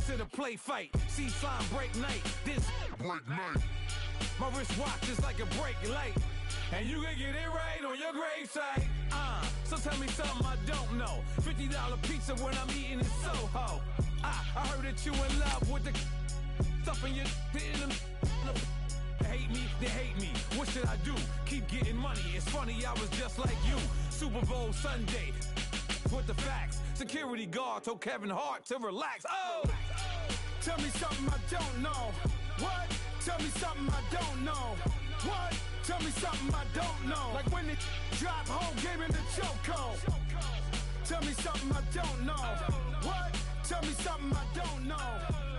consider play fight. See sign break night. This break night. My wristwatch is like a brake light. And you can get it right on your gravesite. So tell me something I don't know. $50 pizza when I'm eating in Soho. I heard that you in love with the stuff in your hate me, they hate me. What should I do? Keep getting money. It's funny, I was just like you. Super Bowl Sunday with the facts. Security guard told Kevin Hart to relax. Oh! Tell me something I don't know. What? Tell me something I don't know. What? Tell me something I don't know. Like when it drop home, game in the chokehold. Tell me something I don't know. What? Tell me something I don't know.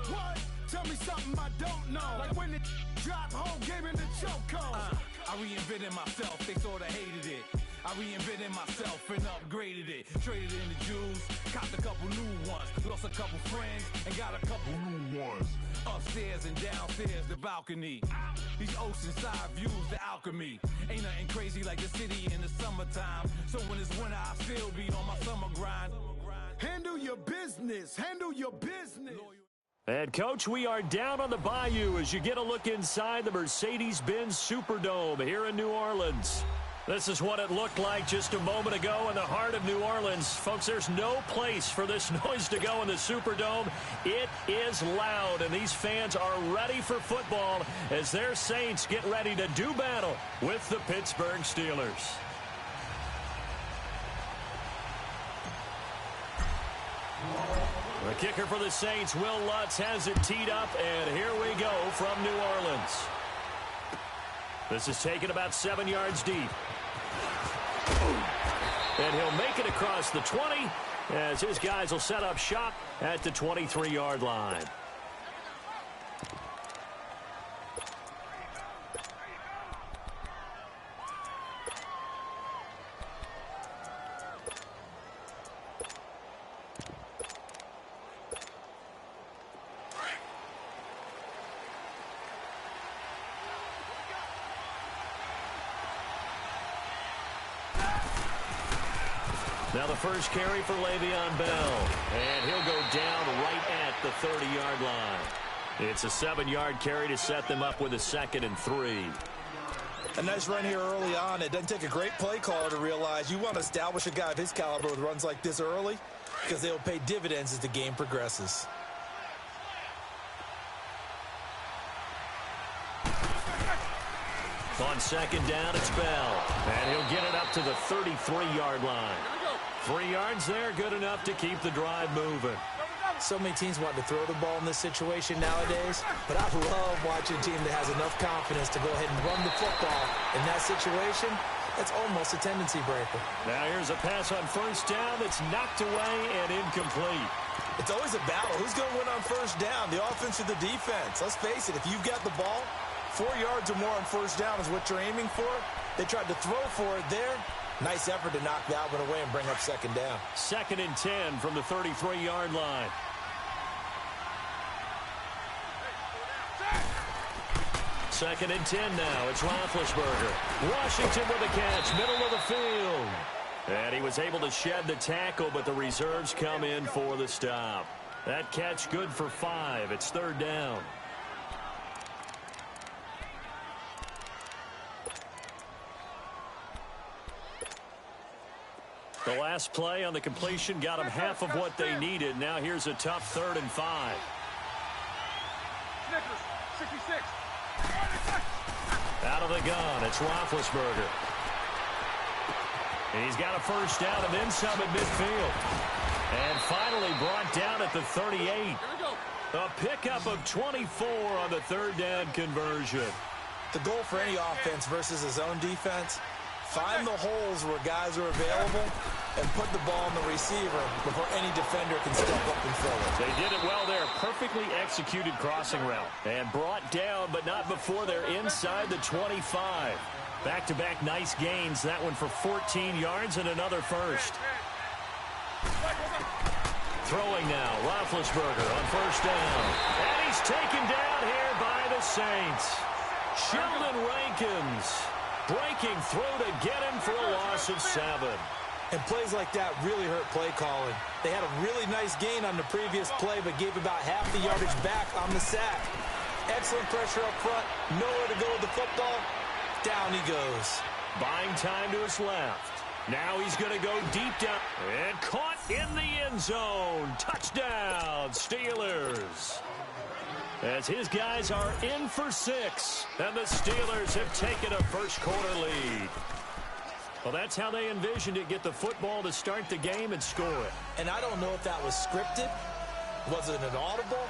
What? Tell me something I don't know. Like when it drop home, game in the chokehold. I reinvented myself, they sorta hated it. I reinvented myself and upgraded it. Traded in the jewels, copped a couple new ones. Lost a couple friends and got a couple new ones. Upstairs and downstairs, the balcony. These oceanside views, the alchemy. Ain't nothing crazy like the city in the summertime. So when it's winter, I still be on my summer grind. Handle your business, handle your business. And, Coach, we are down on the bayou as you get a look inside the Mercedes-Benz Superdome here in New Orleans. This is what it looked like just a moment ago in the heart of New Orleans. Folks, there's no place for this noise to go in the Superdome. It is loud, and these fans are ready for football as their Saints get ready to do battle with the Pittsburgh Steelers. The kicker for the Saints, Will Lutz, has it teed up, and here we go from New Orleans. This is taken about 7 yards deep. And he'll make it across the 20 as his guys will set up shop at the 23-yard line. Now the first carry for Le'Veon Bell, and he'll go down right at the 30-yard line. It's a 7-yard carry to set them up with a 2nd and 3. A nice run here early on. It doesn't take a great play caller to realize you want to establish a guy of his caliber with runs like this early because they will pay dividends as the game progresses. On 2nd down, it's Bell, and he'll get it up to the 33-yard line. 3 yards there, good enough to keep the drive moving. So many teams want to throw the ball in this situation nowadays, but I love watching a team that has enough confidence to go ahead and run the football. In that situation, that's almost a tendency breaker. Now here's a pass on 1st down that's knocked away and incomplete. It's always a battle. Who's going to win on 1st down, the offense or the defense? Let's face it, if you've got the ball, 4 yards or more on 1st down is what you're aiming for. They tried to throw for it there. Nice effort to knock that one away and bring up 2nd down. 2nd and 10 from the 33-yard line. Second and 10 now. It's Roethlisberger. Washington with a catch, middle of the field. And he was able to shed the tackle, but the reserves come in for the stop. That catch good for 5. It's 3rd down. The last play on the completion got them half of what they needed. Now here's a tough 3rd and 5. 66. Out of the gun, it's Roethlisberger. And he's got a 1st down and then some at midfield. And finally brought down at the 38. A pickup of 24 on the 3rd down conversion. The goal for any offense versus his own defense, find the holes where guys are available and put the ball on the receiver before any defender can step up and fill it. They did it well there. Perfectly executed crossing route. And brought down, but not before they're inside the 25. Back-to-back nice gains. That one for 14 yards and another 1st. Throwing now, Roethlisberger on 1st down. And he's taken down here by the Saints. Sheldon Rankins breaking through to get him for a loss of 7. And plays like that really hurt play calling. They had a really nice gain on the previous play, but gave about half the yardage back on the sack. Excellent pressure up front. Nowhere to go with the football. Down he goes. Buying time to his left. Now he's going to go deep down. And caught in the end zone. Touchdown, Steelers. As his guys are in for 6. And the Steelers have taken a first quarter lead. Well, that's how they envisioned it. Get the football to start the game and score it. And I don't know if that was scripted. Was it an audible?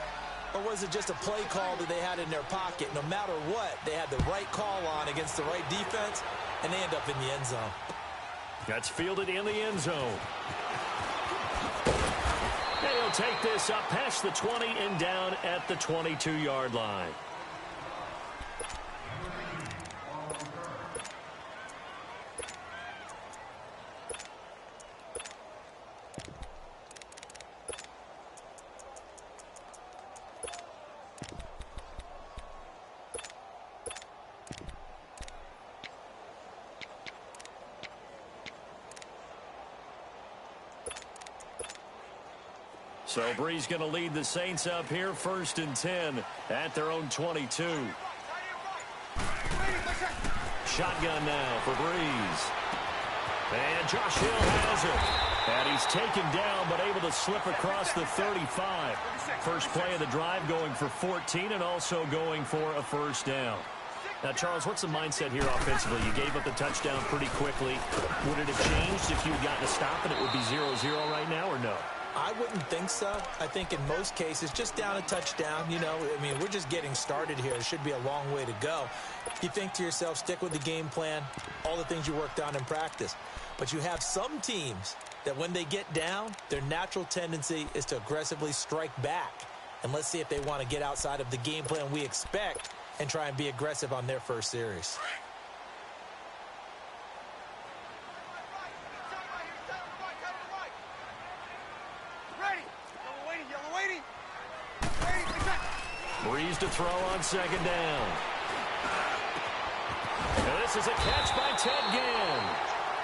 Or was it just a play call that they had in their pocket? No matter what, they had the right call on against the right defense, and they end up in the end zone. That's fielded in the end zone. And he'll take this up past the 20 and down at the 22-yard line. So Brees going to lead the Saints up here, 1st and 10 at their own 22. Shotgun now for Brees. And Josh Hill has it. And he's taken down but able to slip across the 35. First play of the drive going for 14 and also going for a first down. Now, Charles, what's the mindset here offensively? You gave up the touchdown pretty quickly. Would it have changed if you had gotten a stop and it would be 0-0 right now or no? I wouldn't think so. I think in most cases, just down a touchdown, you know, I mean, we're just getting started here. It should be a long way to go. You think to yourself, stick with the game plan, all the things you worked on in practice. But you have some teams that when they get down, their natural tendency is to aggressively strike back. And let's see if they want to get outside of the game plan we expect and try and be aggressive on their first series. Brees to throw on 2nd down. And this is a catch by Ted Ginn.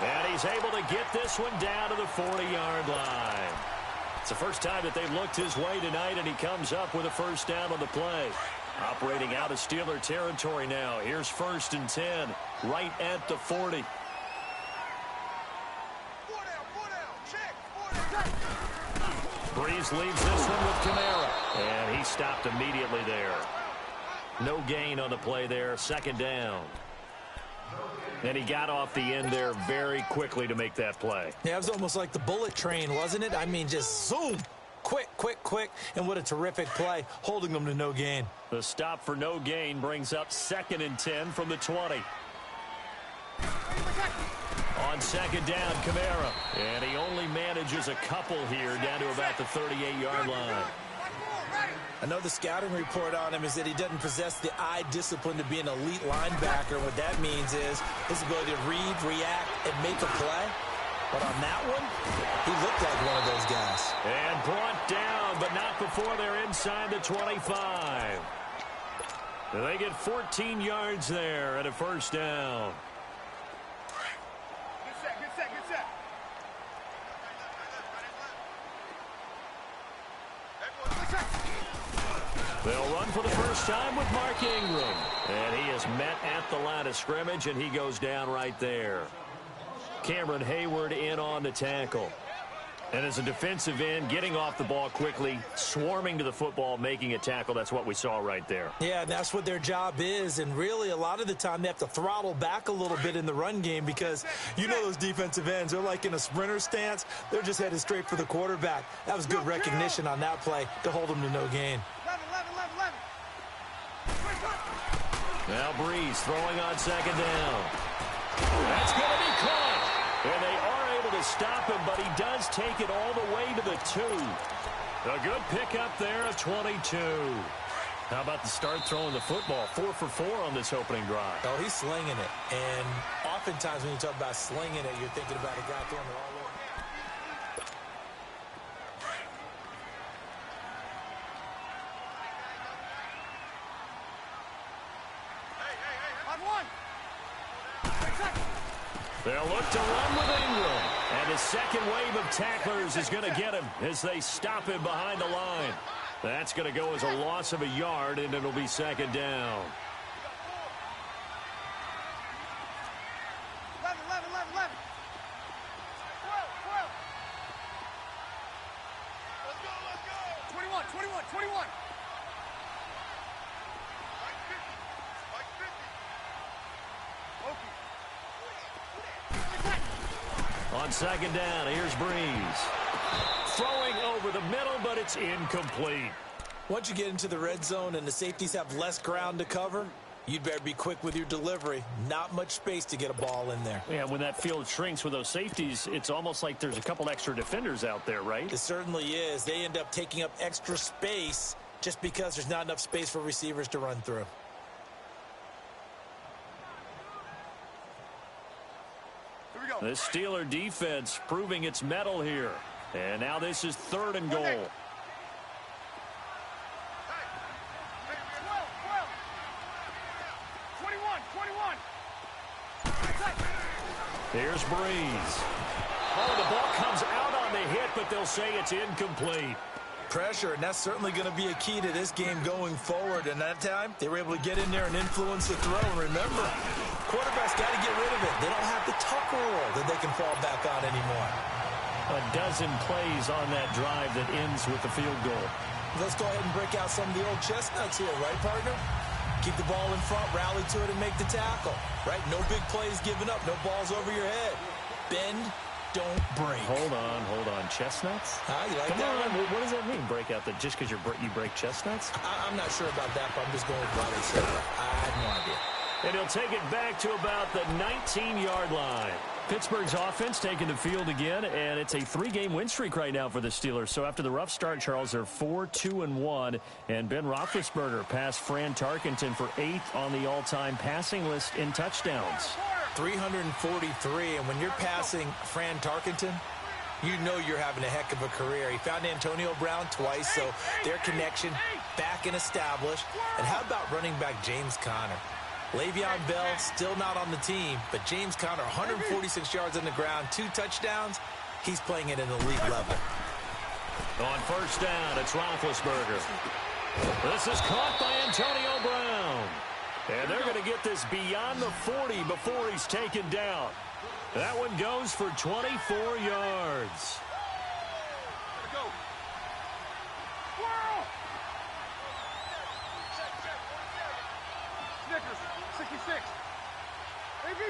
And he's able to get this one down to the 40-yard line. It's the first time that they've looked his way tonight, and he comes up with a first down on the play. Operating out of Steeler territory now. Here's 1st and 10, right at the 40. Brees leaves this one with Kamara. And he stopped immediately there. No gain on the play there. 2nd down. And he got off the end there very quickly to make that play. Yeah, it was almost like the bullet train, wasn't it? I mean, just zoom. Quick, quick, quick. And what a terrific play, holding them to no gain. The stop for no gain brings up 2nd and 10 from the 20. On 2nd down, Kamara. And he only manages a couple here down to about the 38-yard line. I know the scouting report on him is that he doesn't possess the eye discipline to be an elite linebacker. What that means is his ability to read, react, and make a play. But on that one, he looked like one of those guys. And brought down, but not before they're inside the 25. They get 14 yards there and a first down. They'll run for the first time with Mark Ingram. And he is met at the line of scrimmage, and he goes down right there. Cameron Hayward in on the tackle. And as a defensive end, getting off the ball quickly, swarming to the football, making a tackle, that's what we saw right there. Yeah, that's what their job is. And really, a lot of the time, they have to throttle back a little bit in the run game because you know those defensive ends, they're like in a sprinter stance. They're just headed straight for the quarterback. That was good recognition on that play to hold them to no gain. Now Brees throwing on 2nd down. That's going to be caught. And they are able to stop him, but he does take it all the way to the 2. A good pickup there of 22. How about the start throwing the football? 4 for 4 on this opening drive. Oh, he's slinging it. And oftentimes when you talk about slinging it, you're thinking about a guy throwing it all over. They'll look to run with Ingram. And the second wave of tacklers is going to get him as they stop him behind the line. That's going to go as a loss of a yard, and it'll be second down. 11. 21. On second down, here's Breeze. Throwing over the middle, but it's incomplete. Once you get into the red zone and the safeties have less ground to cover, you'd better be quick with your delivery. Not much space to get a ball in there. Yeah, when that field shrinks with those safeties, it's almost like there's a couple extra defenders out there, right? It certainly is. They end up taking up extra space just because there's not enough space for receivers to run through. The Steeler defense proving its mettle here. And now this is 3rd and goal. Here's Breeze. Oh, the ball comes out on the hit, but they'll say it's incomplete. Pressure, and that's certainly going to be a key to this game going forward. And that time, they were able to get in there and influence the throw. And remember, quarterbacks got to get rid of it. They don't have the tuck rule that they can fall back on anymore. A dozen plays on that drive that ends with the field goal. Let's go ahead and break out some of the old chestnuts here, right, partner? Keep the ball in front, rally to it, and make the tackle, right? No big plays given up, no balls over your head. Bend, don't break. Hold on. Chestnuts? You like Come that on. one? What does that mean, break out? That just because you break chestnuts? I'm not sure about that, but I'm just going with what they said. I had no idea. And he'll take it back to about the 19-yard line. Pittsburgh's offense taking the field again, and it's a 3-game win streak right now for the Steelers. So after the rough start, Charles, they're 4-2-1, and Ben Roethlisberger passed Fran Tarkenton for 8th on the all-time passing list in touchdowns. 343, and when you're passing Fran Tarkenton, you know you're having a heck of a career. He found Antonio Brown twice, so their connection back and established. And how about running back James Conner? Le'Veon Bell still not on the team, but James Conner, 146 yards on the ground, 2 touchdowns. He's playing at an elite level. On first down, it's Roethlisberger. This is caught by Antonio Brown. And they're going to get this beyond the 40 before he's taken down. That one goes for 24 yards. Snickers, 66. AB.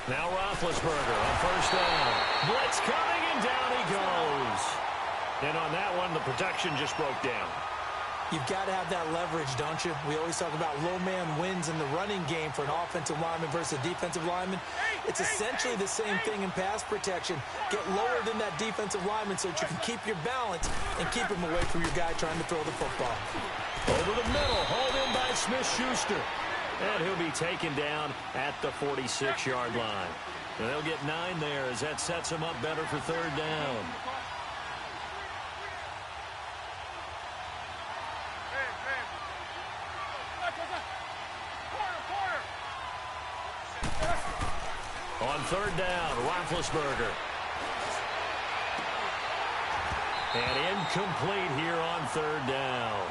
Now Roethlisberger on first down. Blitz coming, and down he goes. And on that one, the protection just broke down. You've got to have that leverage, don't you? We always talk about low man wins in the running game for an offensive lineman versus a defensive lineman. It's essentially the same thing in pass protection. Get lower than that defensive lineman so that you can keep your balance and keep him away from your guy trying to throw the football. Over the middle, hauled in by Smith-Schuster. And he'll be taken down at the 46-yard line. And they'll get 9 there as that sets him up better for third down. On third down, Roethlisberger. And incomplete here on third down.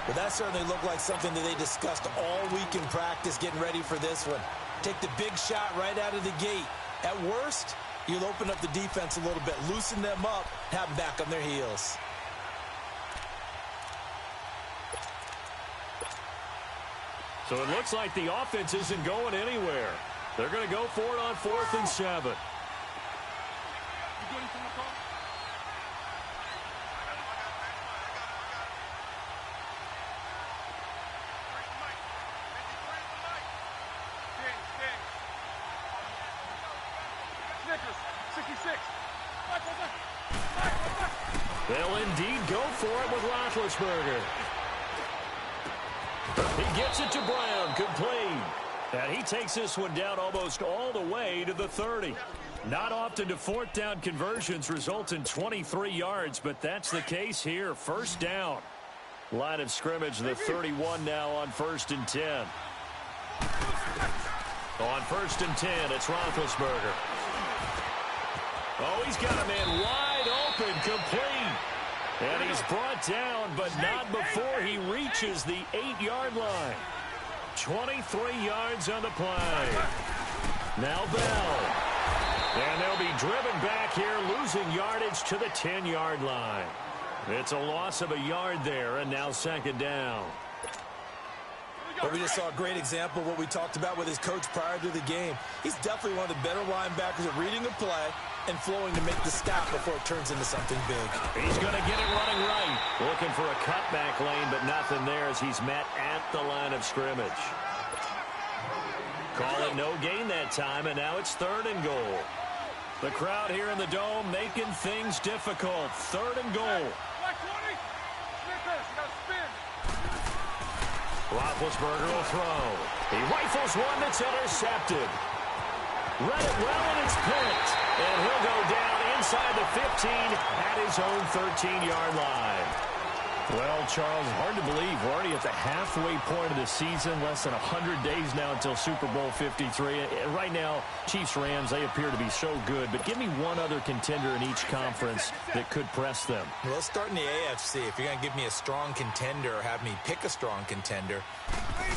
But that certainly looked like something that they discussed all week in practice getting ready for this one. Take the big shot right out of the gate. At worst, you'll open up the defense a little bit, loosen them up, have them back on their heels. So it looks like the offense isn't going anywhere. They're going to go for it on 4th and 7. Snickers, 66. They'll indeed go for it with Roethlisberger. He gets it to Brown, complete. And he takes this one down almost all the way to the 30. Not often do 4th down conversions result in 23 yards, but that's the case here. First down. Line of scrimmage, the 31 now on 1st and 10. On 1st and 10, it's Roethlisberger. Oh, he's got a man wide open, complete. And he's brought down, but not before he reaches the 8-yard line. 23 yards on the play. Now Bell. And they'll be driven back here, losing yardage to the 10-yard line. It's a loss of a yard there, and now 2nd down. But we just saw a great example of what we talked about with his coach prior to the game. He's definitely one of the better linebackers at reading a play and flowing to make the stop before it turns into something big. He's going to get it running right. Looking for a cutback lane, but nothing there as he's met at the line of scrimmage. Call it no gain that time, and now it's 3rd and goal. The crowd here in the Dome making things difficult. 3rd and goal. Roethlisberger will throw. He rifles one that's intercepted. Read it well, and it's picked. And he'll go down inside the 15 at his own 13-yard line. Well, Charles, hard to believe we're already at the halfway point of the season, less than 100 days now until Super Bowl 53. Right now, Chiefs-Rams, they appear to be so good, but give me one other contender in each conference that could press them. Well, let's start in the AFC. If you're going to give me a strong contender or have me pick a strong contender,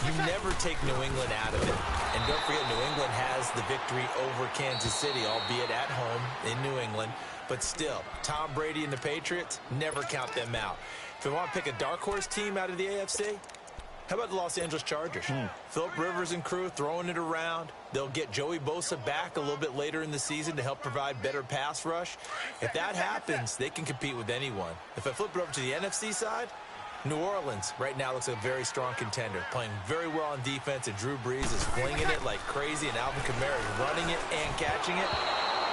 you never take New England out of it. And don't forget, New England has the victory over Kansas City, albeit at home in New England. But still, Tom Brady and the Patriots, never count them out. If you want to pick a dark horse team out of the AFC, how about the Los Angeles Chargers? Phillip Rivers and crew throwing it around. They'll get Joey Bosa back a little bit later in the season to help provide better pass rush. If that happens, they can compete with anyone. If I flip it over to the NFC side, New Orleans right now looks like a very strong contender, playing very well on defense, and Drew Brees is flinging it like crazy, and Alvin Kamara is running it and catching it.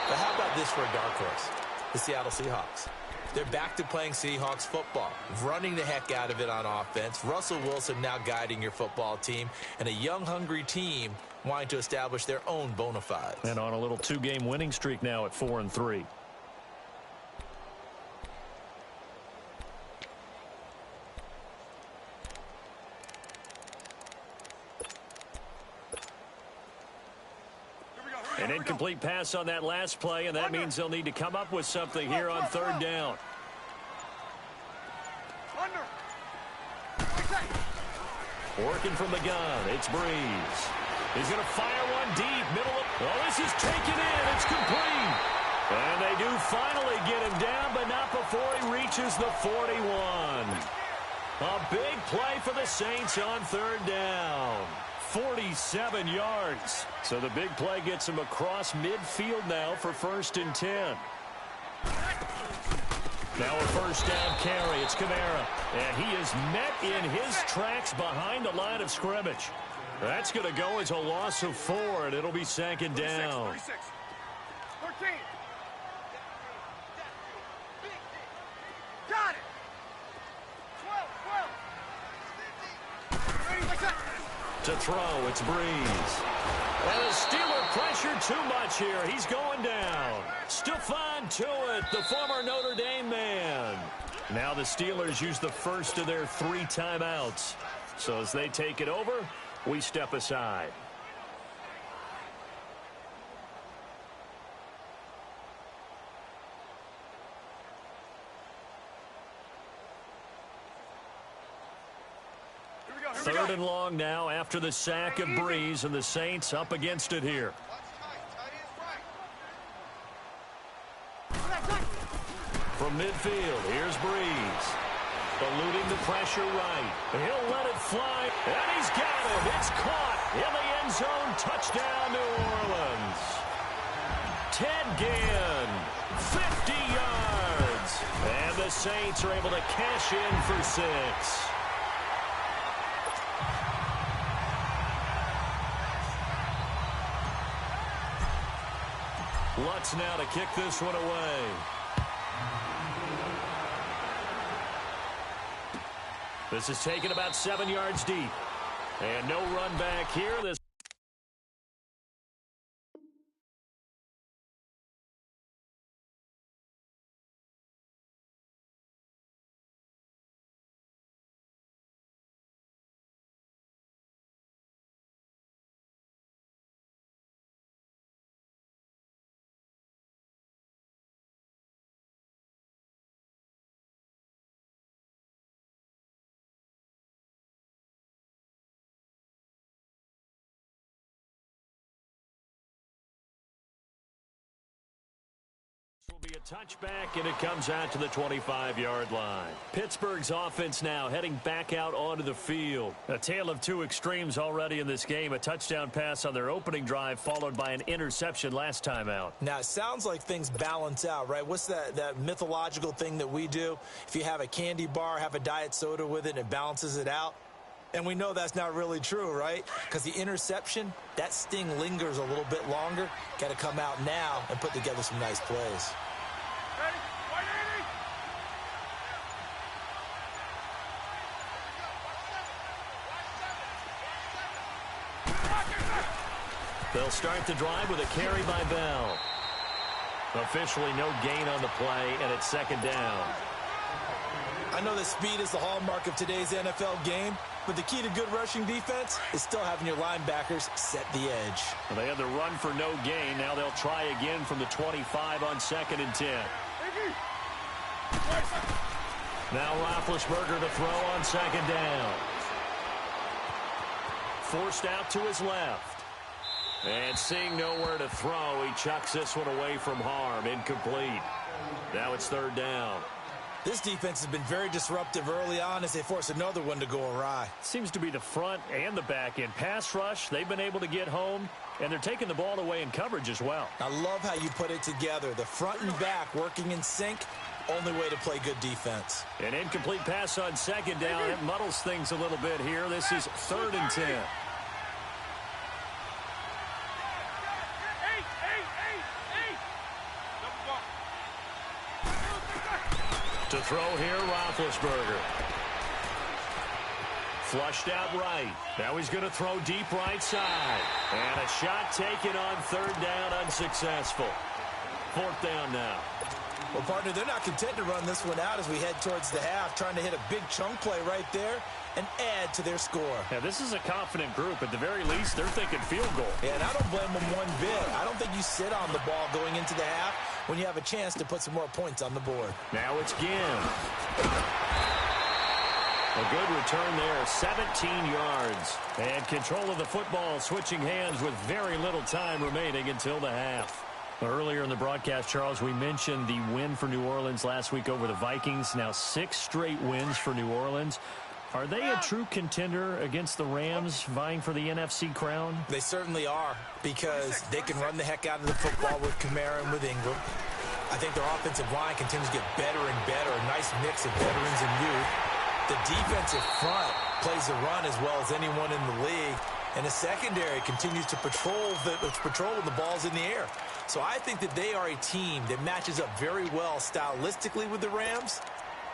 But how about this for a dark horse? The Seattle Seahawks. They're back to playing Seahawks football, running the heck out of it on offense. Russell Wilson now guiding your football team, and a young, hungry team wanting to establish their own bona fides. And on a little 2-game winning streak now at 4-3. An incomplete pass on that last play, and that means they'll need to come up with something here on 3rd down. Working from the gun, it's Breeze. He's going to fire one deep, middle of... Oh, this is taken in. It's complete. And they do finally get him down, but not before he reaches the 41. A big play for the Saints on 3rd down. 47 yards. So the big play gets him across midfield now for 1st and 10. Now a 1st down carry. It's Kamara. And he is met in his tracks behind the line of scrimmage. That's going to go as a loss of 4, and it'll be 2nd down. 36. 13. Got it. 12. To throw, it's Breeze. And the Steeler pressure too much here. He's going down. Stephon Tuitt, the former Notre Dame man. Now the Steelers use the first of their 3 timeouts. So as they take it over, we step aside. Third and long now after the sack of Breeze, and the Saints up against it here. From midfield, here's Breeze. Eluding the pressure right. He'll let it fly, and he's got it. It's caught in the end zone. Touchdown, New Orleans. Ted Ginn, 50 yards. And the Saints are able to cash in for 6. Lutz now to kick this one away. This is taken about 7 yards deep. And no run back here. This a touchback, and it comes out to the 25-yard line. Pittsburgh's offense now heading back out onto the field. A tale of two extremes already in this game. A touchdown pass on their opening drive, followed by an interception last time out. Now, it sounds like things balance out, right? What's that mythological thing that we do? If you have a candy bar, have a diet soda with it, and it balances it out. And we know that's not really true, right? Because the interception, that sting lingers a little bit longer. Got to come out now and put together some nice plays. Ready? 180. They'll start the drive with a carry by Bell. Officially no gain on the play, and it's second down. I know that speed is the hallmark of today's NFL game, but the key to good rushing defense is still having your linebackers set the edge. Well, they had the run for no gain. Now they'll try again from the 25 on 2nd and 10. Now Roethlisberger to throw on 2nd down. Forced out to his left. And seeing nowhere to throw, he chucks this one away from harm. Incomplete. Now it's 3rd down. This defense has been very disruptive early on as they force another one to go awry. Seems to be the front and the back end. Pass rush, they've been able to get home, and they're taking the ball away in coverage as well. I love how you put it together. The front and back working in sync, only way to play good defense. An incomplete pass on 2nd down. It muddles things a little bit here. This is 3rd and 10. To throw here, Roethlisberger. Flushed out right. Now he's going to throw deep right side. And a shot taken on 3rd down, unsuccessful. 4th down now. Well, partner, they're not content to run this one out as we head towards the half, trying to hit a big chunk play right there and add to their score. Yeah, this is a confident group. At the very least, they're thinking field goal. Yeah, and I don't blame them one bit. I don't think you sit on the ball going into the half when you have a chance to put some more points on the board. Now it's Ginn. A good return there, 17 yards. And control of the football, switching hands with very little time remaining until the half. Earlier in the broadcast, Charles, we mentioned the win for New Orleans last week over the Vikings. Now 6 straight wins for New Orleans. Are they a true contender against the Rams vying for the NFC crown? They certainly are, because they can run the heck out of the football with Kamara and with Ingram. I think their offensive line continues to get better and better, a nice mix of veterans and youth. The defensive front plays the run as well as anyone in the league, and the secondary continues to patrol when the ball's in the air. So I think that they are a team that matches up very well stylistically with the Rams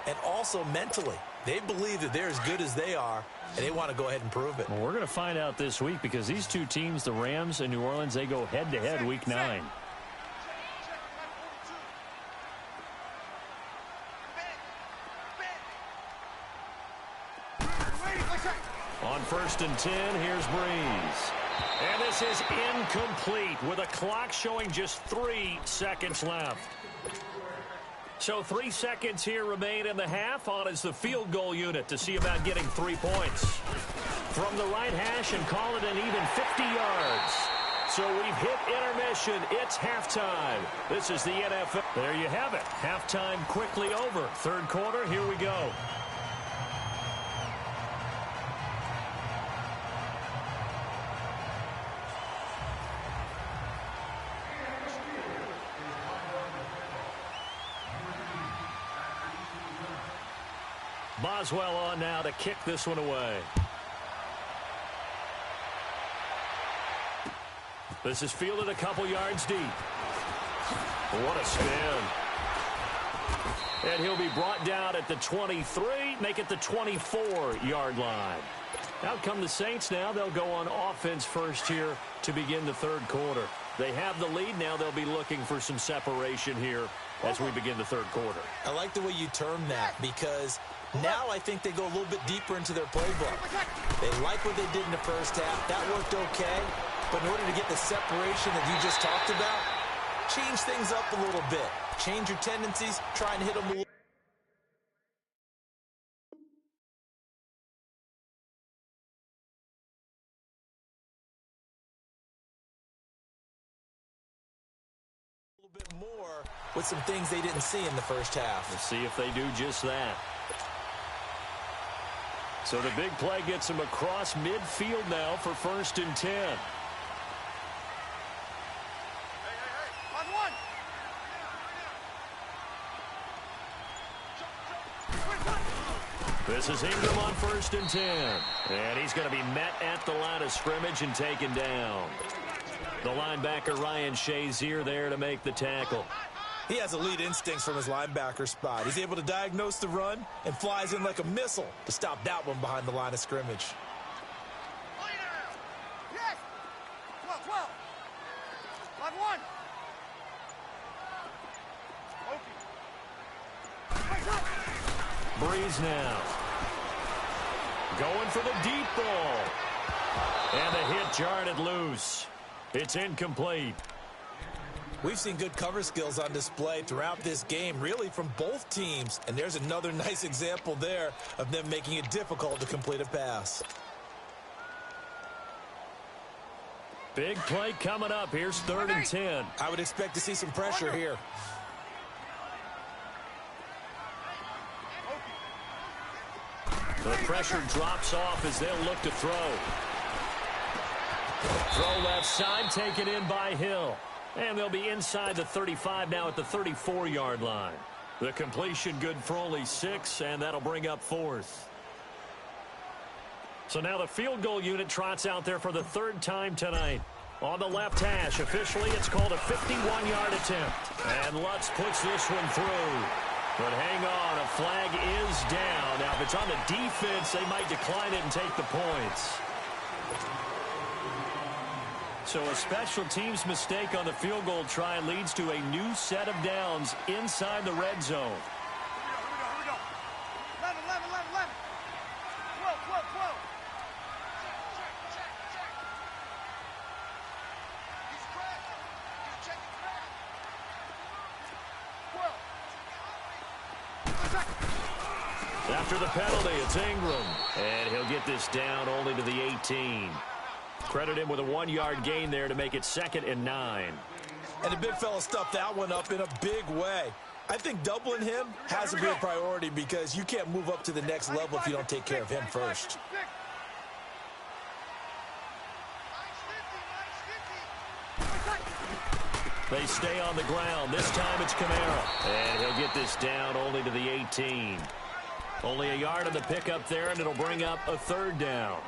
and also mentally. They believe that they're as good as they are, and they want to go ahead and prove it. Well, we're going to find out this week because these two teams, the Rams and New Orleans, they go head-to-head week 9. On 1st and 10, here's Breeze. And this is incomplete with a clock showing just 3 seconds left. So 3 seconds here remain in the half. On is the field goal unit to see about getting 3 points. From the right hash and call it an even 50 yards. So we've hit intermission. It's halftime. This is the NFL. There you have it. Halftime quickly over. 3rd quarter, here we go. Boswell on now to kick this one away. This is fielded a couple yards deep. What a spin. And he'll be brought down at the 23, make it the 24-yard line. Out come the Saints now. They'll go on offense first here to begin the 3rd quarter. They have the lead. Now they'll be looking for some separation here as we begin the 3rd quarter. I like the way you term that, because now I think they go a little bit deeper into their playbook. They like what they did in the first half. That worked okay. But in order to get the separation that you just talked about, change things up a little bit. Change your tendencies. Try and hit them a little. Bit more with some things they didn't see in the first half. Let's see if they do just that. So the big play gets him across midfield now for 1st and 10. This is Ingram on 1st and 10. And he's going to be met at the line of scrimmage and taken down. The linebacker Ryan Shazier there to make the tackle. He has elite instincts from his linebacker spot. He's able to diagnose the run and flies in like a missile to stop that one behind the line of scrimmage. Yes! 12. 5-1. Breeze now. Going for the deep ball. And the hit jarred it loose. It's incomplete. We've seen good cover skills on display throughout this game, really from both teams. And there's another nice example there of them making it difficult to complete a pass. Big play coming up. Here's 3rd and 10. I would expect to see some pressure here. The pressure drops off as they'll look to throw. Throw left side, taken in by Hill. And they'll be inside the 35 now at the 34-yard line. The completion good for only 6, and that'll bring up 4th. So now the field goal unit trots out there for the 3rd time tonight. On the left hash, officially it's called a 51-yard attempt. And Lutz puts this one through. But hang on, a flag is down. Now, if it's on the defense, they might decline it and take the points. So a special teams mistake on the field goal try leads to a new set of downs inside the red zone. Here we go. 11. 12. He's checking crack. 12. After the penalty, it's Ingram. And he'll get this down only to the 18. Credit him with a 1-yard gain there to make it 2nd and 9. And the big fella stuffed that one up in a big way. I think doubling him has to be a priority because you can't move up to the next level if you don't take care of him first. They stay on the ground. This time it's Kamara. And he'll get this down only to the 18. Only a yard on the pickup there, and it'll bring up a 3rd down.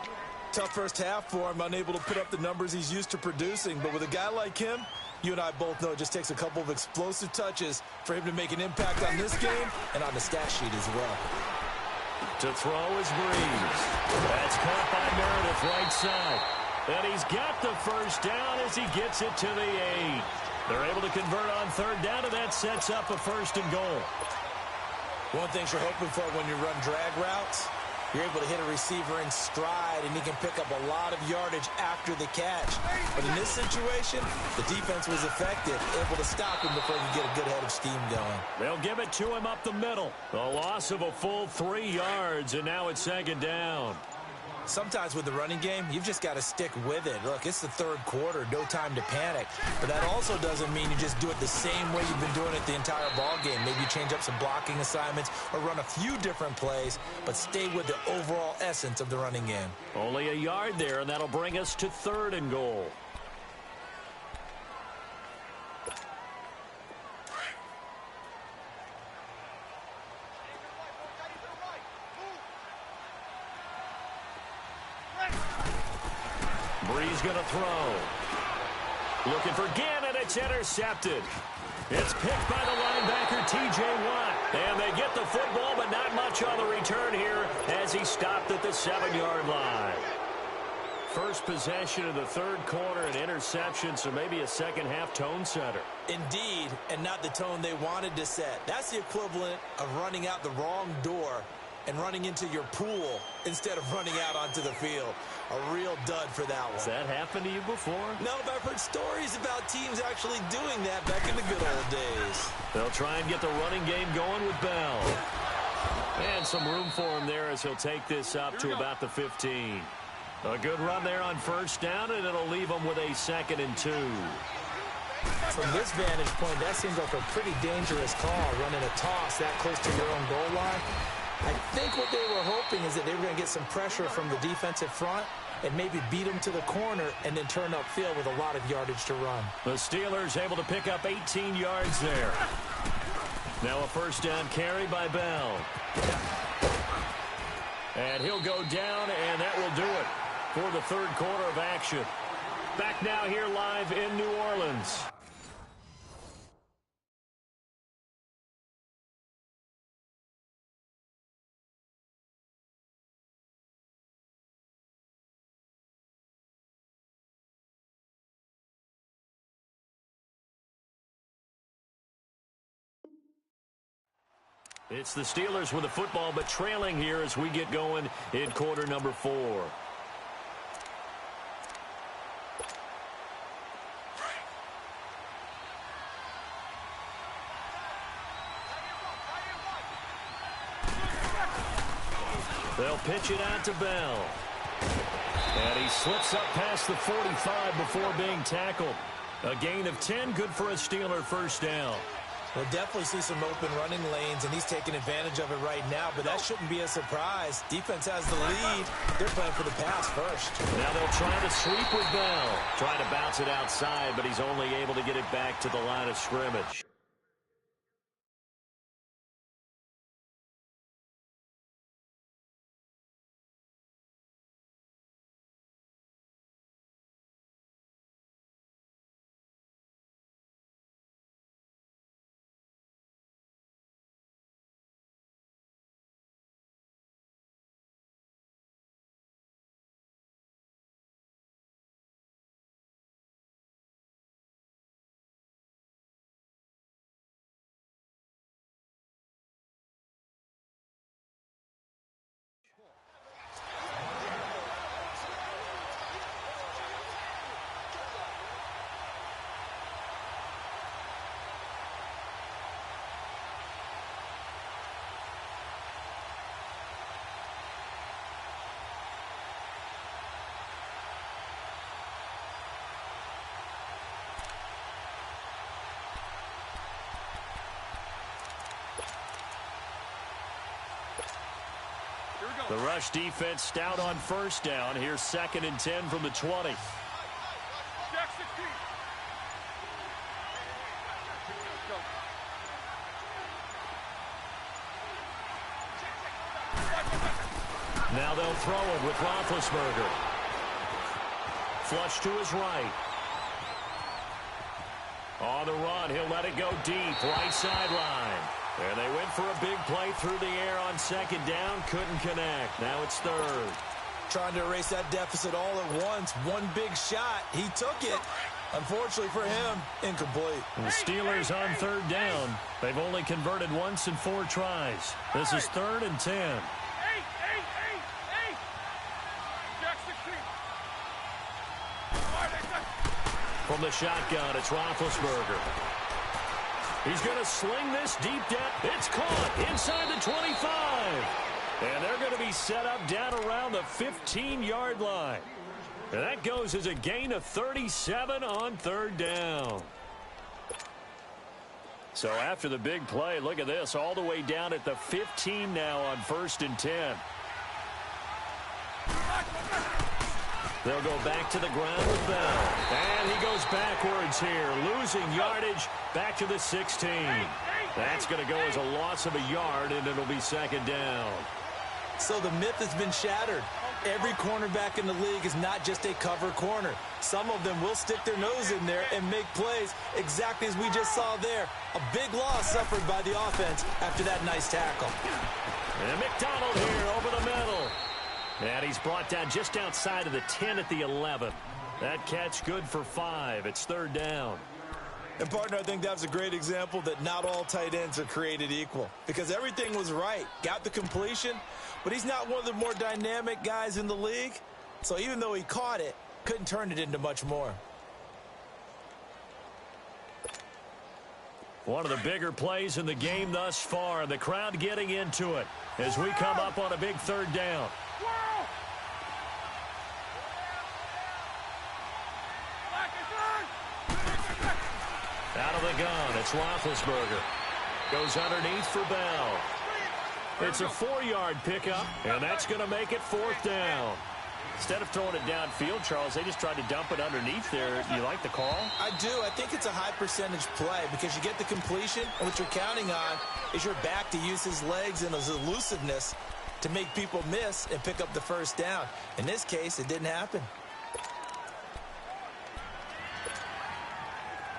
Tough first half for him, unable to put up the numbers he's used to producing. But with a guy like him, you and I both know it just takes a couple of explosive touches for him to make an impact on this game and on the stat sheet as well. To throw is Breeze. That's caught by Meredith right side. And he's got the 1st down as he gets it to the 8. They're able to convert on 3rd down, and that sets up a 1st and goal. One thing you're hoping for when you run drag routes, you're able to hit a receiver in stride, and he can pick up a lot of yardage after the catch. But in this situation, the defense was effective, able to stop him before he could get a good head of steam going. They'll give it to him up the middle. A loss of a full 3 yards, and now it's 2nd down. Sometimes with the running game, you've just got to stick with it. Look, it's the 3rd quarter, no time to panic. But that also doesn't mean you just do it the same way you've been doing it the entire ball game. Maybe you change up some blocking assignments or run a few different plays, but stay with the overall essence of the running game. Only a yard there, and that'll bring us to 3rd and goal. Breeze going to throw. Looking for Gannon. It's intercepted. It's picked by the linebacker, T.J. Watt. And they get the football, but not much on the return here as he stopped at the 7-yard line. First possession of the 3rd quarter, an interception, so maybe a second-half tone setter. Indeed, and not the tone they wanted to set. That's the equivalent of running out the wrong door and running into your pool instead of running out onto the field. A real dud for that one. Has that happened to you before? No, but I've heard stories about teams actually doing that back in the good old days. They'll try and get the running game going with Bell. And some room for him there as he'll take this up to about the 15. A good run there on 1st down, and it'll leave him with a 2nd and 2. From this vantage point, that seems like a pretty dangerous call, running a toss that close to your own goal line. I think what they were hoping is that they were going to get some pressure from the defensive front and maybe beat them to the corner and then turn upfield with a lot of yardage to run. The Steelers able to pick up 18 yards there. Now a first down carry by Bell. And he'll go down, and that will do it for the third quarter of action. Back now here live in New Orleans. It's the Steelers with the football, but trailing here as we get going in quarter number 4. They'll pitch it out to Bell. And he slips up past the 45 before being tackled. A gain of 10, good for a Steeler first down. We'll definitely see some open running lanes, and he's taking advantage of it right now, but that shouldn't be a surprise. Defense has the lead. They're playing for the pass first. Now they'll try to sweep with Bell. Trying to bounce it outside, but he's only able to get it back to the line of scrimmage. The rush defense stout on first down. Here's 2nd and 10 from the 20. Now they'll throw it with Roethlisberger. Flush to his right. On the run, he'll let it go deep, right sideline. And they went for a big play through the air on 2nd down. Couldn't connect. Now it's 3rd. Trying to erase that deficit all at once. One big shot. He took it. Unfortunately for him, incomplete. The Steelers on 3rd down. They've only converted once in 4 tries. This is 3rd and 10. From the shotgun, it's Roethlisberger. He's going to sling this deep down. It's caught inside the 25. And they're going to be set up down around the 15-yard line. And that goes as a gain of 37 on 3rd down. So after the big play, look at this, all the way down at the 15 now on 1st and 10. They'll go back to the ground with Bell. And he goes backwards here, losing yardage back to the 16. That's going to go as a loss of a yard, and it'll be 2nd down. So the myth has been shattered. Every cornerback in the league is not just a cover corner. Some of them will stick their nose in there and make plays exactly as we just saw there. A big loss suffered by the offense after that nice tackle. And McDonald here over the middle. And he's brought down just outside of the 10 at the 11. That catch good for 5. It's 3rd down. And, partner, I think that was a great example that not all tight ends are created equal. Because everything was right. Got the completion, but he's not one of the more dynamic guys in the league. So even though he caught it, couldn't turn it into much more. One of the bigger plays in the game thus far. The crowd getting into it as we come up on a big 3rd down. Out of the gun, it's Roethlisberger. Goes underneath for Bell. It's a 4-yard pickup, and that's going to make it 4th down. Instead of throwing it downfield, Charles, they just tried to dump it underneath there. You like the call? I do. I think it's a high-percentage play because you get the completion, and what you're counting on is your back to use his legs and his elusiveness to make people miss and pick up the first down. In this case, it didn't happen.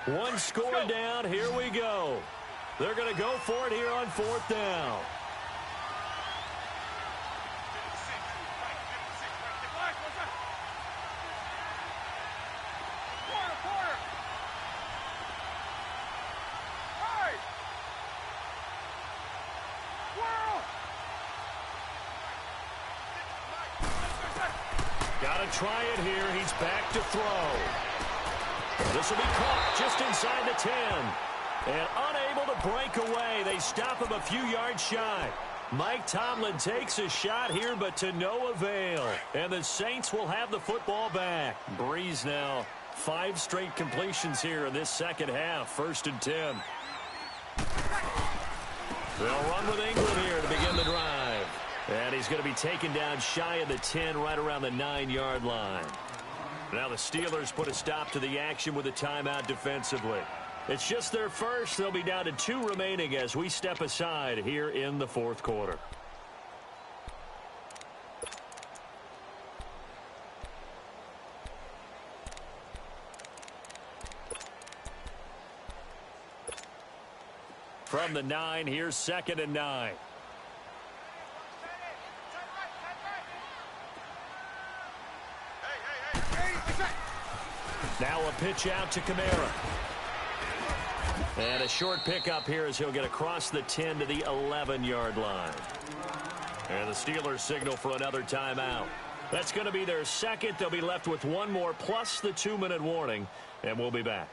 One score down. Here we go. They're going to go for it here on 4th down. Got to try it here. He's back to throw. This will be caught just inside the 10. And unable to break away. They stop him a few yards shy. Mike Tomlin takes a shot here, but to no avail. And the Saints will have the football back. Breeze now. 5 straight completions here in this second half. 1st and 10. They'll run with Ingram here to begin the drive. And he's going to be taken down shy of the 10, right around the 9-yard line. Now the Steelers put a stop to the action with a timeout defensively. It's just their first. They'll be down to 2 remaining as we step aside here in the 4th quarter. From the 9, here's 2nd and 9. Now a pitch out to Kamara. And a short pickup here as he'll get across the 10 to the 11-yard line. And the Steelers signal for another timeout. That's going to be their second. They'll be left with 1 more plus the 2-minute warning, and we'll be back.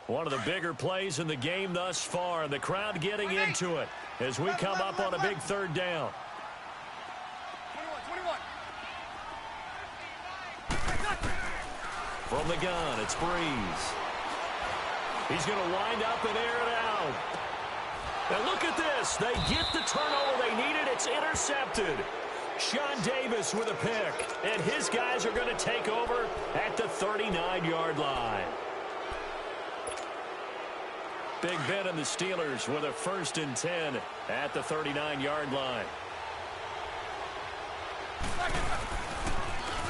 One of the bigger plays in the game thus far, and the crowd getting into it as we come up on a big 3rd down. 21. From the gun, it's Breeze. He's going to wind up and air it out. And look at this. They get the turnover they needed. It's intercepted. Sean Davis with a pick. And his guys are going to take over at the 39-yard line. Big Ben and the Steelers with a 1st and 10 at the 39-yard line.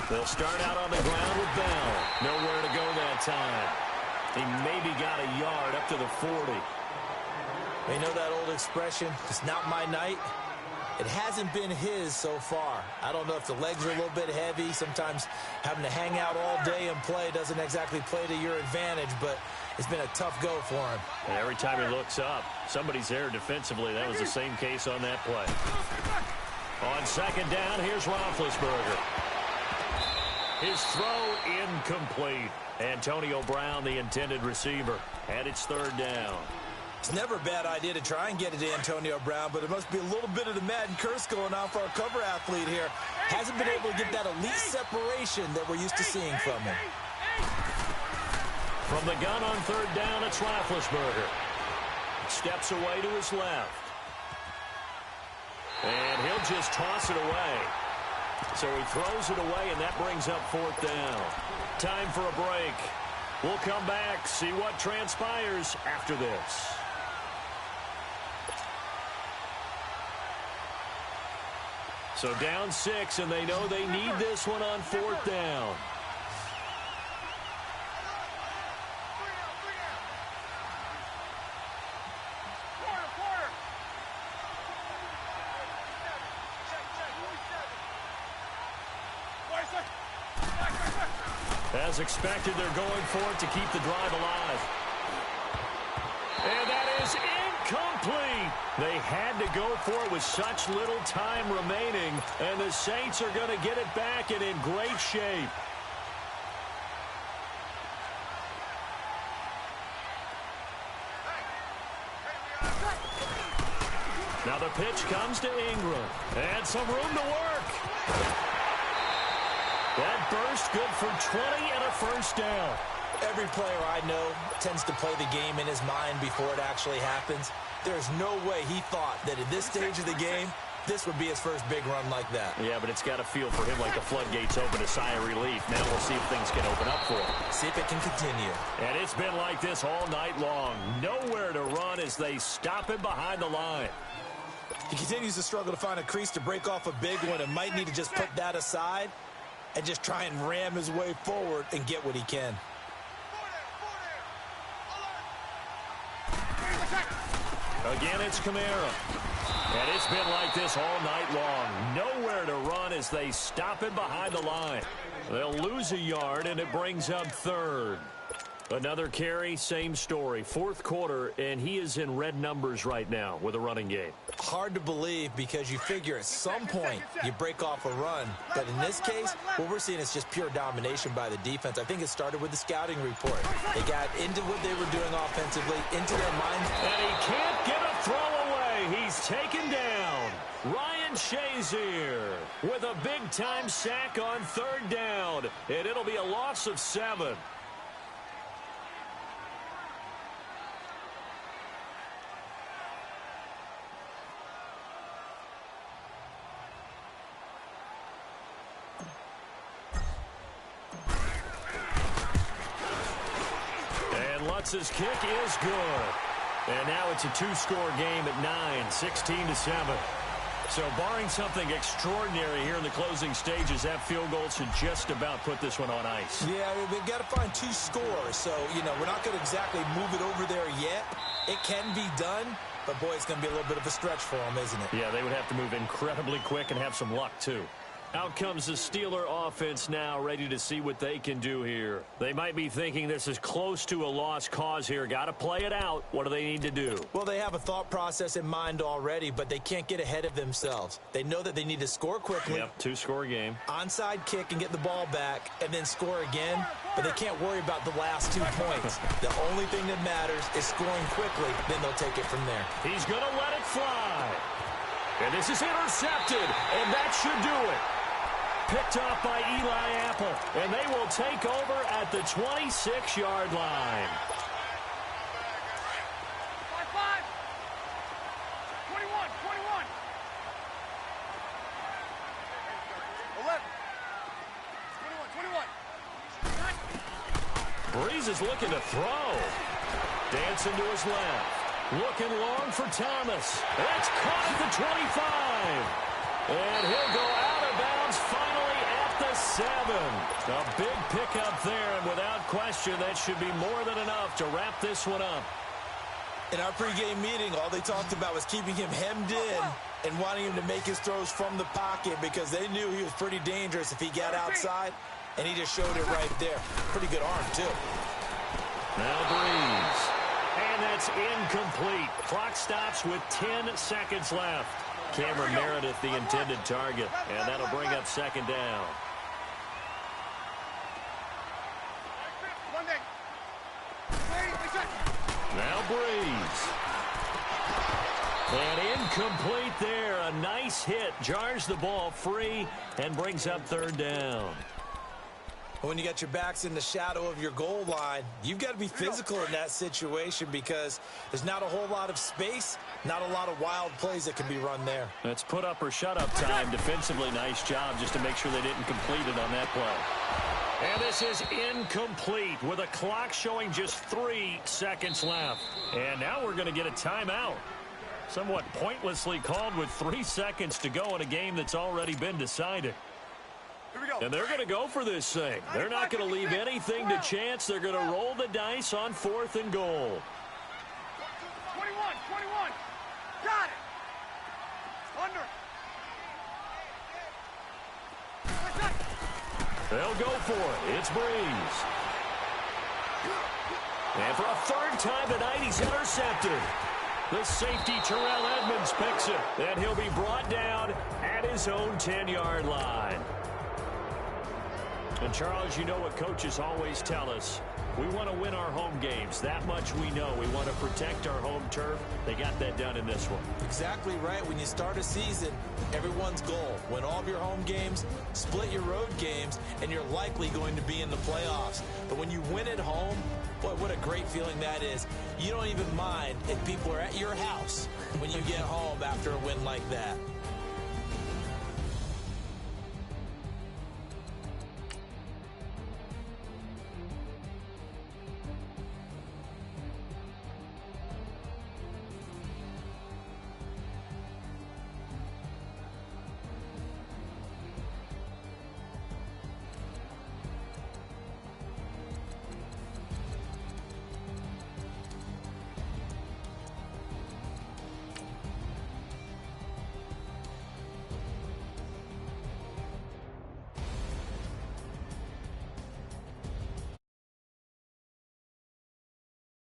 They'll start out on the ground with Bell. Nowhere to go that time. He maybe got a yard up to the 40. You know that old expression, it's not my night? It hasn't been his so far. I don't know if the legs are a little bit heavy. Sometimes having to hang out all day and play doesn't exactly play to your advantage, but it's been a tough go for him. And every time he looks up, somebody's there defensively. That was the same case on that play. On 2nd down, here's Roethlisberger. His throw incomplete. Antonio Brown, the intended receiver. And it's 3rd down. It's never a bad idea to try and get it to Antonio Brown, but it must be a little bit of the Madden curse going on for our cover athlete here. Hasn't been able to get that elite separation that we're used to seeing from him. From the gun on 3rd down, it's Roethlisberger. Steps away to his left. And he'll just toss it away. So he throws it away, and that brings up 4th down. Time for a break. We'll come back, see what transpires after this. So down 6, and they know they need this one on 4th down. As expected, they're going for it to keep the drive alive. And that is incomplete. They had to go for it with such little time remaining, and the Saints are going to get it back and in great shape. Now the pitch comes to Ingram. And some room to work. That burst good for 20 and a 1st down. Every player I know tends to play the game in his mind before it actually happens. There's no way he thought that at this stage of the game, this would be his first big run like that. Yeah, but it's got to feel for him like the floodgates open, a sigh of relief. Now we'll see if things can open up for him. See if it can continue. And it's been like this all night long. Nowhere to run as they stop him behind the line. He continues to struggle to find a crease to break off a big one and might need to just put that aside and just try and ram his way forward and get what he can. Again, it's Kamara. And it's been like this all night long. Nowhere to run as they stop him behind the line. They'll lose a yard, and it brings up third. Another carry, same story. Fourth quarter, and he is in red numbers right now with a running game. Hard to believe because you figure at some point you break off a run. But in this case, what we're seeing is just pure domination by the defense. I think it started with the scouting report. They got into what they were doing offensively, into their minds. And he can't get a throw away. He's taken down. Ryan Shazier with a big-time sack on third down. And it'll be a loss of 7. Lutz's kick is good. And now it's a 2-score game at 9, 16-7. So barring something extraordinary here in the closing stages, that field goal should just about put this one on ice. Yeah, they've got to find 2 scores. So, we're not going to exactly move it over there yet. It can be done, but, boy, it's going to be a little bit of a stretch for them, isn't it? Yeah, they would have to move incredibly quick and have some luck, too. Out comes the Steeler offense now, ready to see what they can do here. They might be thinking this is close to a lost cause here. Got to play it out. What do they need to do? Well, they have a thought process in mind already, but they can't get ahead of themselves. They know that they need to score quickly. Yep, 2-score game. Onside kick and get the ball back, and then score again. But they can't worry about the last 2 points. The only thing that matters is scoring quickly. Then they'll take it from there. He's going to let it fly. And this is intercepted, and that should do it. Picked off by Eli Apple, and they will take over at the 26-yard line. 5-5. 21, 21. 11. 21, 21. Breeze is looking to throw. Dancing to his left. Looking long for Thomas. That's caught at the 25. And he'll go out of bounds finally at the 7. A big pickup there, and without question, that should be more than enough to wrap this one up. In our pregame meeting, all they talked about was keeping him hemmed in and wanting him to make his throws from the pocket because they knew he was pretty dangerous if he got outside, and he just showed it right there. Pretty good arm, too. Now Breeze. And that's incomplete. Clock stops with 10 seconds left. Cameron Meredith, the intended target, and that'll bring up second down. Now Breeze. And incomplete there. A nice hit. Jars the ball free and brings up third down. When you got your backs in the shadow of your goal line, you've got to be physical in that situation because there's not a whole lot of space, not a lot of wild plays that can be run there. That's put up or shut up time. Defensively, nice job just to make sure they didn't complete it on that play. And this is incomplete with a clock showing just 3 seconds left. And now we're going to get a timeout. Somewhat pointlessly called with 3 seconds to go in a game that's already been decided. And they're going to go for this thing. They're not going to leave anything to chance. They're going to roll the dice on 4th and goal. 21, 21. Got it. Under. They'll go for it. It's Breeze. And for a 3rd time tonight, he's intercepted. The safety, Terrell Edmonds, picks it. And he'll be brought down at his own 10-yard line. And, Charles, you know what coaches always tell us. We want to win our home games. That much we know. We want to protect our home turf. They got that done in this one. Exactly right. When you start a season, everyone's goal, win all of your home games, split your road games, and you're likely going to be in the playoffs. But when you win at home, boy, what a great feeling that is. You don't even mind if people are at your house when you get home after a win like that.